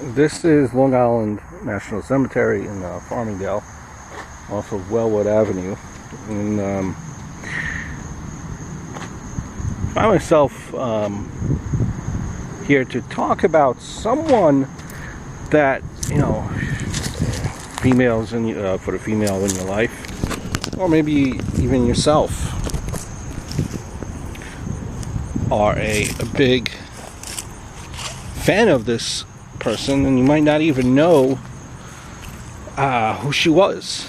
This is Long Island National Cemetery in Farmingdale, off of Wellwood Avenue. And I find myself here to talk about someone that, females for the female in your life, or maybe even yourself, are a big fan of this person, and you might not even know who she was.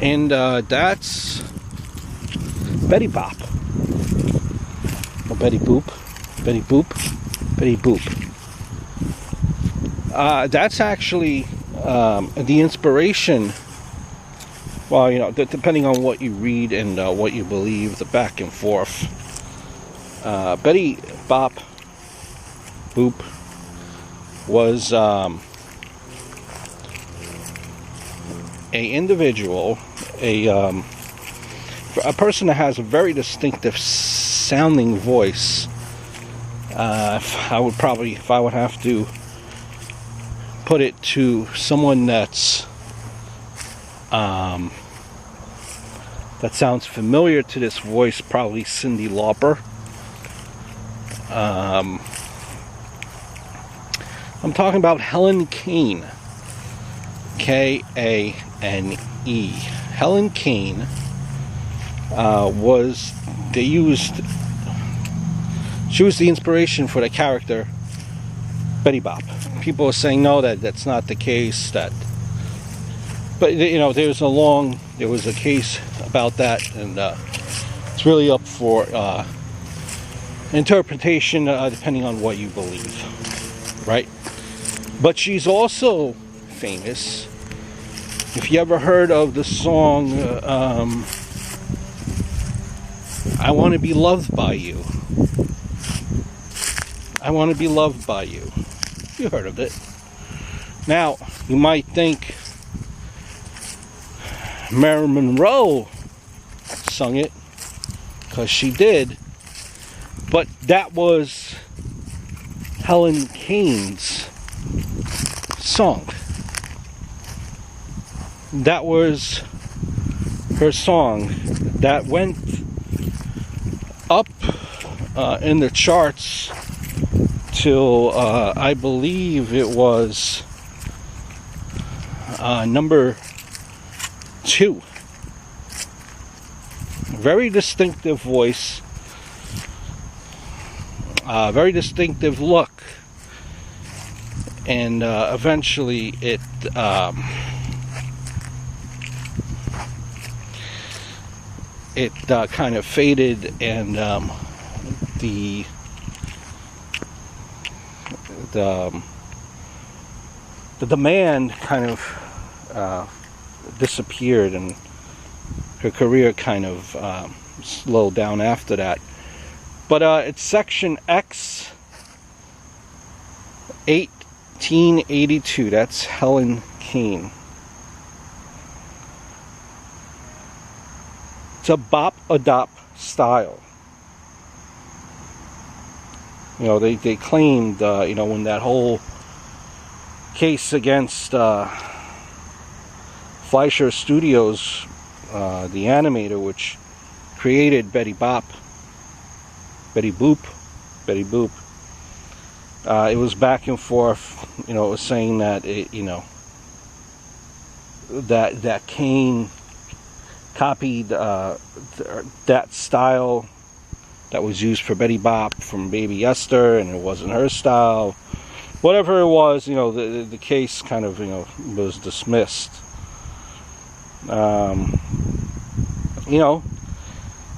And that's Betty Bop, or Betty Boop, Betty Boop, Betty Boop. That's actually the inspiration. Well, depending on what you read and what you believe, the back and forth. Betty Bop Boop was a individual, a person that has a very distinctive sounding voice. If I would have to put it to someone that's that sounds familiar to this voice, probably Cyndi Lauper. I'm talking about Helen Kane, Kane. Helen Kane she was the inspiration for the character Betty Bop. People are saying no, that's not the case. But there was a case about that, and it's really up for interpretation depending on what you believe, right? But she's also famous. If you ever heard of the song I Want to Be Loved by You. I Want to Be Loved by You. You heard of it. Now, you might think Marilyn Monroe sung it, because she did, but that was Helen Kane's song. That was her song that went up in the charts till I believe it was number 2. Very distinctive voice, very distinctive look, and eventually it kind of faded, and the demand kind of disappeared, and her career kind of slowed down after that. But it's Section X, 1882. That's Helen Kane. It's a bop-a-dop style. They claimed, when that whole case against Fleischer Studios, the animator which created Betty Bop, Betty Boop, it was back and forth. It was saying that that Kane copied that style that was used for Betty Bop from Baby Esther, and it wasn't her style. Whatever it was, the case kind of was dismissed.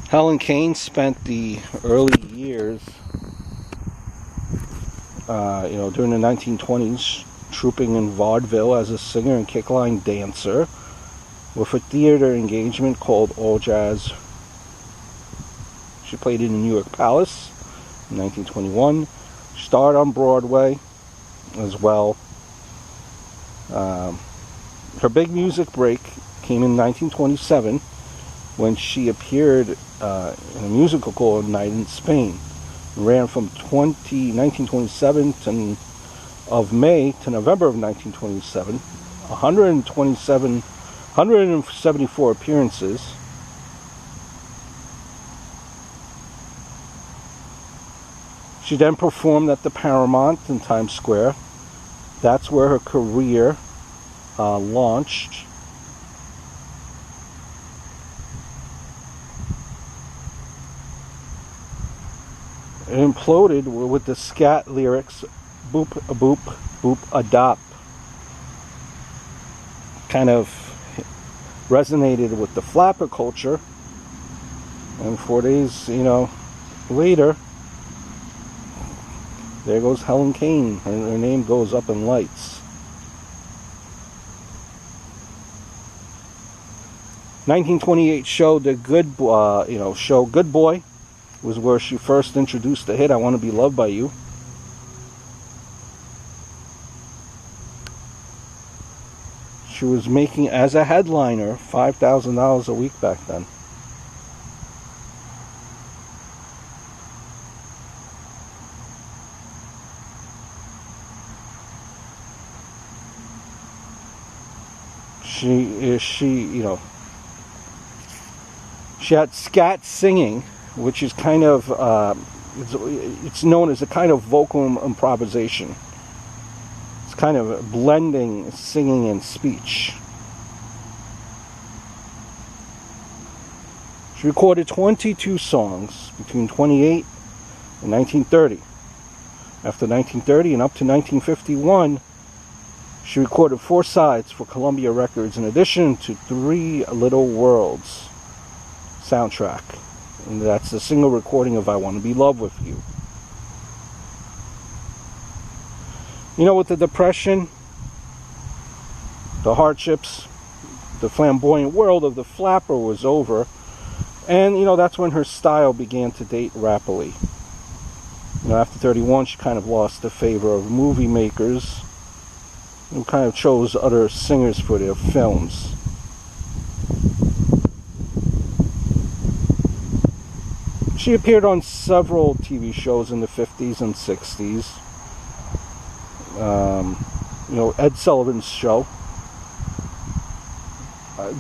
Helen Kane spent the early years, during the 1920s, trouping in vaudeville as a singer and kickline dancer, with a theater engagement called All Jazz. She played in the New York Palace in 1921. Starred on Broadway as well. Her big music break came in 1927 when she appeared in a musical called Night in Spain, ran from 1927 of May to November of 1927. 174 appearances. She then performed at the Paramount in Times Square. That's where her career launched. It imploded with the scat lyrics, boop, a boop, boop, a dop. Kind of resonated with the flapper culture. And 4 days, later, there goes Helen Kane. Her name goes up in lights. 1928 show Good Boy was where she first introduced the hit I Want to Be Loved by You. She was making, as a headliner, $5,000 a week back then. She had scat singing, which is kind of, it's known as a kind of vocal improvisation. It's kind of blending singing and speech. She recorded 22 songs between 28 and 1930. After 1930 and up to 1951, she recorded 4 sides for Columbia Records in addition to 3 Little Worlds soundtrack. And that's the single recording of I Want to Be Loved with You. With the Depression, the hardships, the flamboyant world of the flapper was over. And, that's when her style began to date rapidly. After 31, she kind of lost the favor of movie makers who kind of chose other singers for their films. She appeared on several TV shows in the 50s and 60s. Ed Sullivan's show.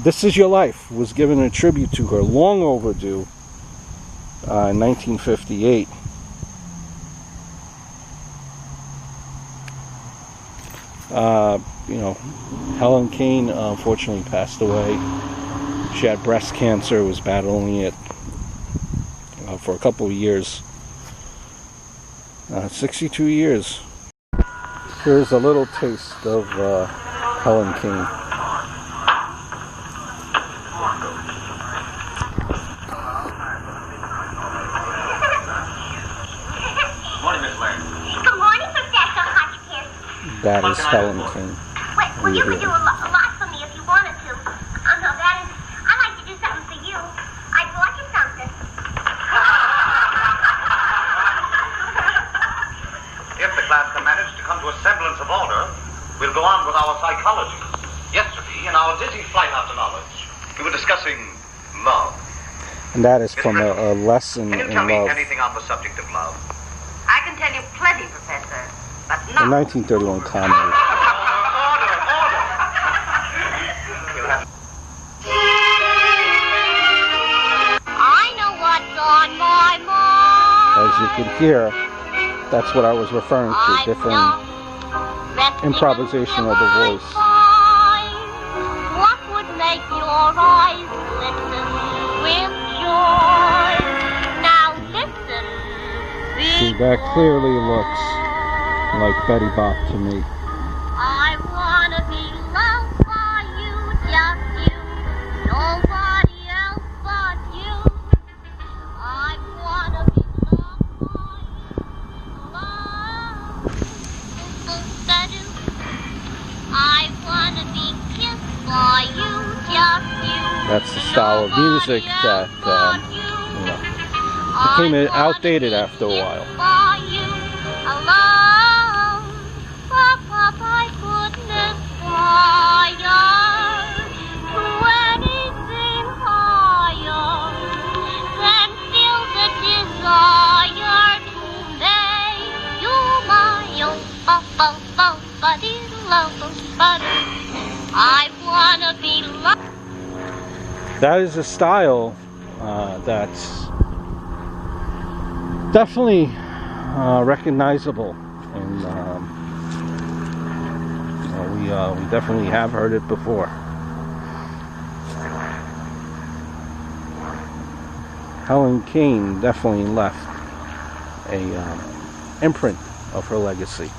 This Is Your Life was given a tribute to her, long overdue, in 1958. Helen Kane unfortunately passed away. She had breast cancer, was battling it for a couple of years. 62 years. Here's a little taste of Helen Kane. That is Helen King. Well, you could do a lot for me if you wanted to. No, that is, I'd like to do something for you. I bought you something. If the class can manage to come to a semblance of order, we'll go on with our psychology. Yesterday, in our dizzy flight after knowledge, we were discussing love. And that is from a lesson in love. Can you tell me anything on the subject of love? I can tell you plenty, Professor. But a 1931 comedy. I know what's on my mind. As you can hear, that's what I was referring to, different improvisation of the voice. What would make your eyes glisten with joy? Now listen. See, that clearly looks like Betty Bop to me. I wanna be loved by you, just you, nobody else but you. I wanna be loved by you, I wanna be kissed by you, just you. That's the style of music that became outdated after a while. Desire to that is a style that's definitely recognizable, and we definitely have heard it before. Helen Kane definitely left a imprint of her legacy.